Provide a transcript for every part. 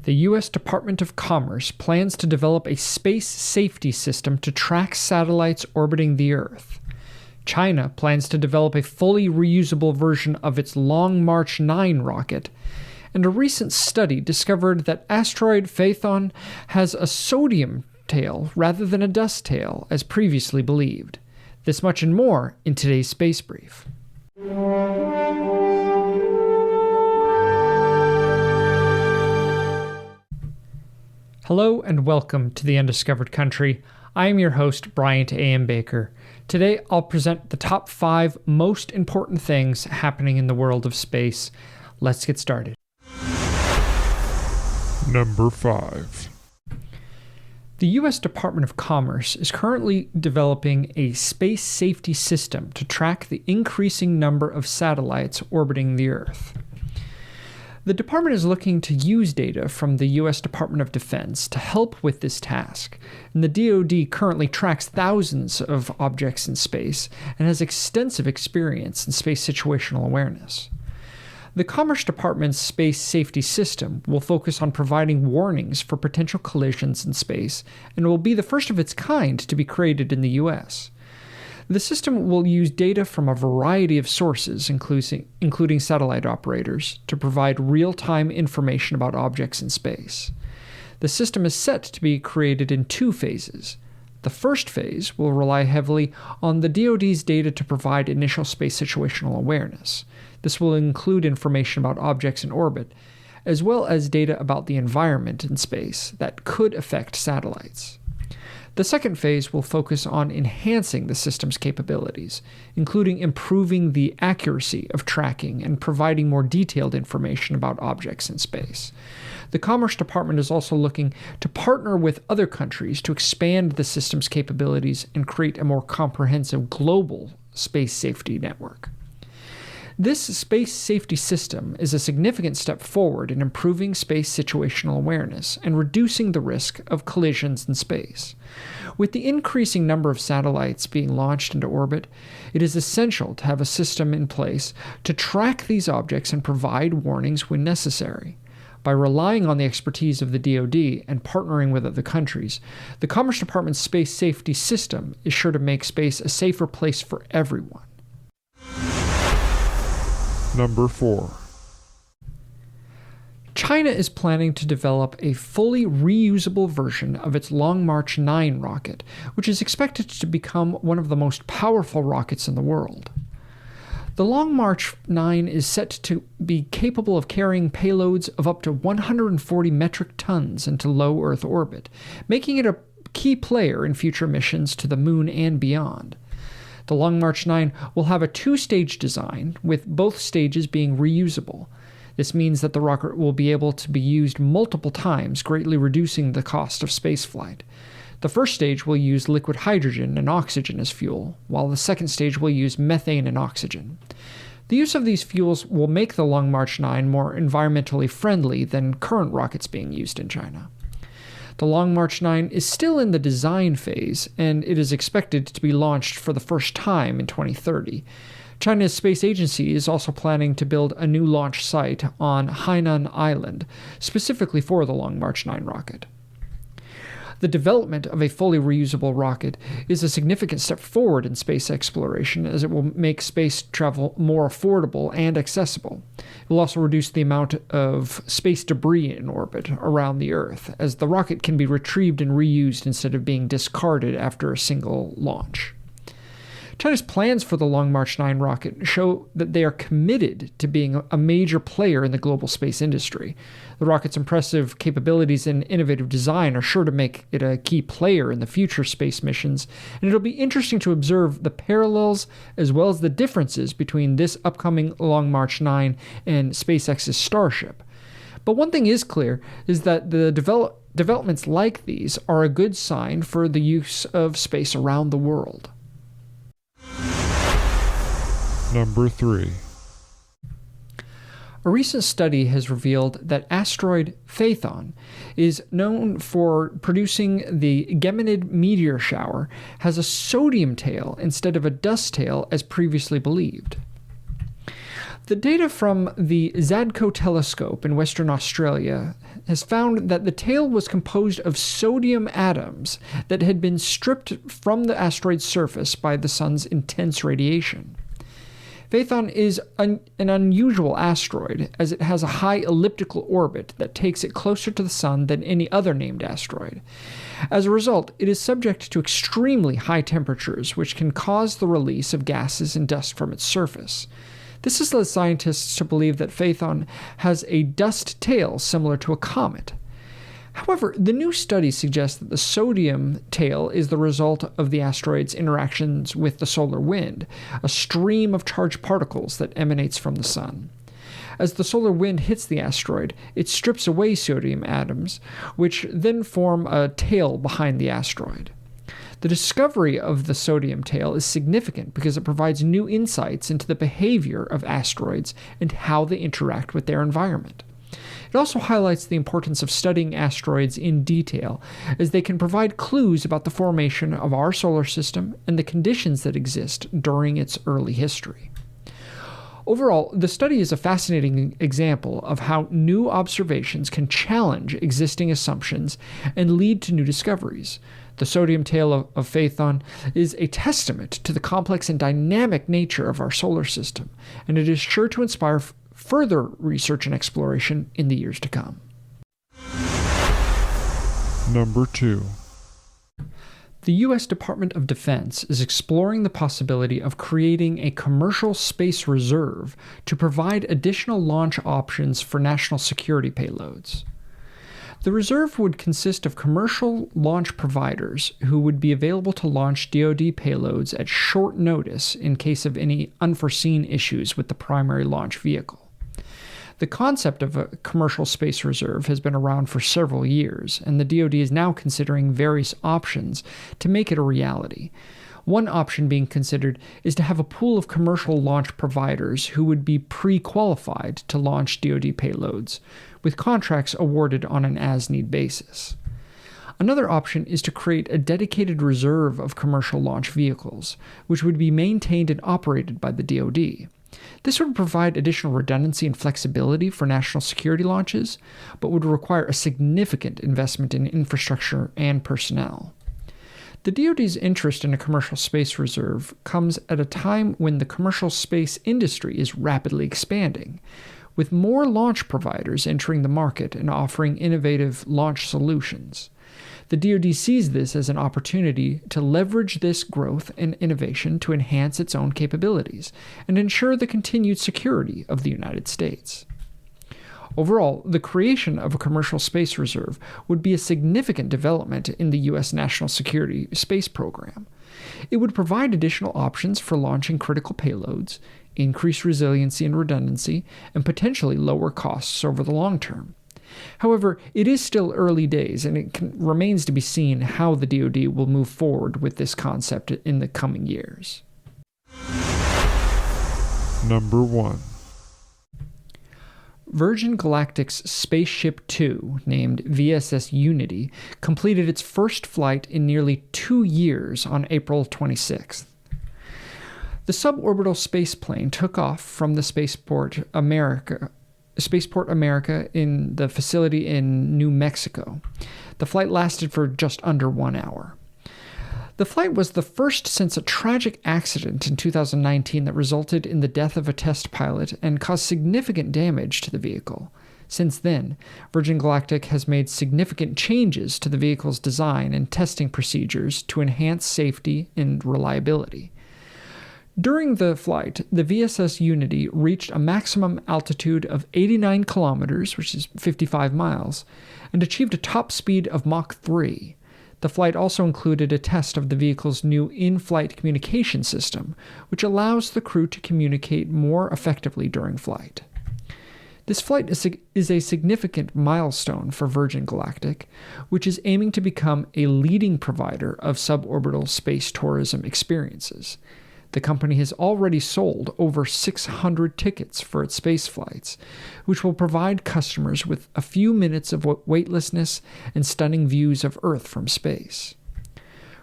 The U.S. Department of Commerce plans to develop a space safety system to track satellites orbiting the Earth. China plans to develop a fully reusable version of its Long March 9 rocket. And a recent study discovered that asteroid Phaethon has a sodium tail rather than a dust tail, as previously believed. This much and more in today's Space Brief. Hello and welcome to the Undiscovered Country. I am your host, Bryant A.M. Baker. Today I'll present the top 5 most important things happening in the world of space. Let's get started. Number 5. The U.S. Department of Commerce is currently developing a space safety system to track the increasing number of satellites orbiting the Earth. The department is looking to use data from the U.S. Department of Defense to help with this task, and the DoD currently tracks thousands of objects in space and has extensive experience in space situational awareness. The Commerce Department's space safety system will focus on providing warnings for potential collisions in space and will be the first of its kind to be created in the U.S. The system will use data from a variety of sources, including satellite operators, to provide real-time information about objects in space. The system is set to be created in 2 phases. The first phase will rely heavily on the DoD's data to provide initial space situational awareness. This will include information about objects in orbit, as well as data about the environment in space that could affect satellites. The second phase will focus on enhancing the system's capabilities, including improving the accuracy of tracking and providing more detailed information about objects in space. The Commerce Department is also looking to partner with other countries to expand the system's capabilities and create a more comprehensive global space safety network. This space safety system is a significant step forward in improving space situational awareness and reducing the risk of collisions in space. With the increasing number of satellites being launched into orbit, it is essential to have a system in place to track these objects and provide warnings when necessary. By relying on the expertise of the DoD and partnering with other countries, the Commerce Department's space safety system is sure to make space a safer place for everyone. Number 4. China is planning to develop a fully reusable version of its Long March 9 rocket, which is expected to become one of the most powerful rockets in the world. The Long March 9 is set to be capable of carrying payloads of up to 140 metric tons into low Earth orbit, making it a key player in future missions to the Moon and beyond. The Long March 9 will have a 2-stage design, with both stages being reusable. This means that the rocket will be able to be used multiple times, greatly reducing the cost of spaceflight. The first stage will use liquid hydrogen and oxygen as fuel, while the second stage will use methane and oxygen. The use of these fuels will make the Long March 9 more environmentally friendly than current rockets being used in China. The Long March 9 is still in the design phase, and it is expected to be launched for the first time in 2030. China's space agency is also planning to build a new launch site on Hainan Island, specifically for the Long March 9 rocket. The development of a fully reusable rocket is a significant step forward in space exploration, as it will make space travel more affordable and accessible. It will also reduce the amount of space debris in orbit around the Earth, as the rocket can be retrieved and reused instead of being discarded after a single launch. China's plans for the Long March 9 rocket show that they are committed to being a major player in the global space industry. The rocket's impressive capabilities and innovative design are sure to make it a key player in the future space missions, and it'll be interesting to observe the parallels as well as the differences between this upcoming Long March 9 and SpaceX's Starship. But one thing is clear is that the developments like these are a good sign for the use of space around the world. Number 3. A recent study has revealed that asteroid Phaethon is known for producing the Geminid meteor shower, has a sodium tail instead of a dust tail as previously believed. The data from the Zadko telescope in Western Australia has found that the tail was composed of sodium atoms that had been stripped from the asteroid's surface by the sun's intense radiation. Phaethon is an unusual asteroid, as it has a high elliptical orbit that takes it closer to the sun than any other named asteroid. As a result, it is subject to extremely high temperatures, which can cause the release of gases and dust from its surface. This has led scientists to believe that Phaethon has a dust tail similar to a comet. However, the new study suggests that the sodium tail is the result of the asteroid's interactions with the solar wind, a stream of charged particles that emanates from the sun. As the solar wind hits the asteroid, it strips away sodium atoms, which then form a tail behind the asteroid. The discovery of the sodium tail is significant because it provides new insights into the behavior of asteroids and how they interact with their environment. It also highlights the importance of studying asteroids in detail, as they can provide clues about the formation of our solar system and the conditions that exist during its early history. Overall, the study is a fascinating example of how new observations can challenge existing assumptions and lead to new discoveries. The sodium tail of Phaethon is a testament to the complex and dynamic nature of our solar system, and it is sure to inspire further research and exploration in the years to come. Number 2. The U.S. Department of Defense is exploring the possibility of creating a commercial space reserve to provide additional launch options for national security payloads. The reserve would consist of commercial launch providers who would be available to launch DoD payloads at short notice in case of any unforeseen issues with the primary launch vehicle. The concept of a commercial space reserve has been around for several years, and the DoD is now considering various options to make it a reality. One option being considered is to have a pool of commercial launch providers who would be pre-qualified to launch DoD payloads, with contracts awarded on an as-need basis. Another option is to create a dedicated reserve of commercial launch vehicles, which would be maintained and operated by the DoD. This would provide additional redundancy and flexibility for national security launches, but would require a significant investment in infrastructure and personnel. The DoD's interest in a commercial space reserve comes at a time when the commercial space industry is rapidly expanding, with more launch providers entering the market and offering innovative launch solutions. The DoD sees this as an opportunity to leverage this growth and innovation to enhance its own capabilities and ensure the continued security of the United States. Overall, the creation of a commercial space reserve would be a significant development in the U.S. national security space program. It would provide additional options for launching critical payloads, increase resiliency and redundancy, and potentially lower costs over the long term. However, it is still early days, and it remains to be seen how the DoD will move forward with this concept in the coming years. Number 1. Virgin Galactic's SpaceShip 2, named VSS Unity, completed its first flight in nearly 2 years on April 26th. The suborbital spaceplane took off from the Spaceport America in the facility in New Mexico. The flight lasted for just under 1 hour. The flight was the first since a tragic accident in 2019 that resulted in the death of a test pilot and caused significant damage to the vehicle. Since then, Virgin Galactic has made significant changes to the vehicle's design and testing procedures to enhance safety and reliability. During the flight, the VSS Unity reached a maximum altitude of 89 kilometers, which is 55 miles, and achieved a top speed of Mach 3. The flight also included a test of the vehicle's new in-flight communication system, which allows the crew to communicate more effectively during flight. This flight is a significant milestone for Virgin Galactic, which is aiming to become a leading provider of suborbital space tourism experiences. The company has already sold over 600 tickets for its space flights, which will provide customers with a few minutes of weightlessness and stunning views of Earth from space.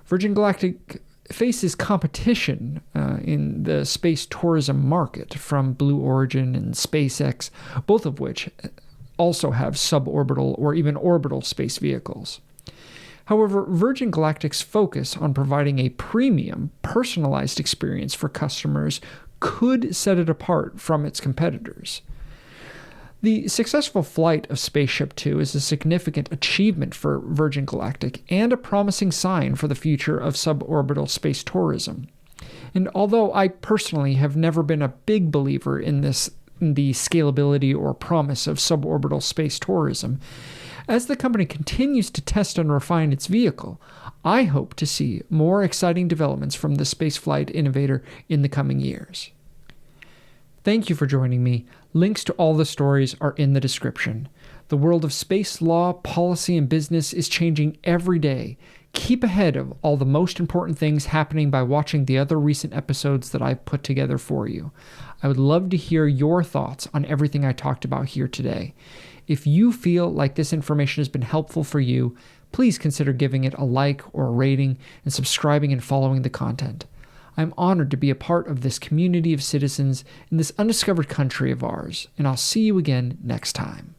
Virgin Galactic faces competition in the space tourism market from Blue Origin and SpaceX, both of which also have suborbital or even orbital space vehicles. However, Virgin Galactic's focus on providing a premium, personalized experience for customers could set it apart from its competitors. The successful flight of SpaceShip 2 is a significant achievement for Virgin Galactic and a promising sign for the future of suborbital space tourism. And although I personally have never been a big believer in the scalability or promise of suborbital space tourism, as the company continues to test and refine its vehicle, I hope to see more exciting developments from the spaceflight innovator in the coming years. Thank you for joining me. Links to all the stories are in the description. The world of space law, policy, and business is changing every day. Keep ahead of all the most important things happening by watching the other recent episodes that I've put together for you. I would love to hear your thoughts on everything I talked about here today. If you feel like this information has been helpful for you, please consider giving it a like or a rating and subscribing and following the content. I'm honored to be a part of this community of citizens in this undiscovered country of ours, and I'll see you again next time.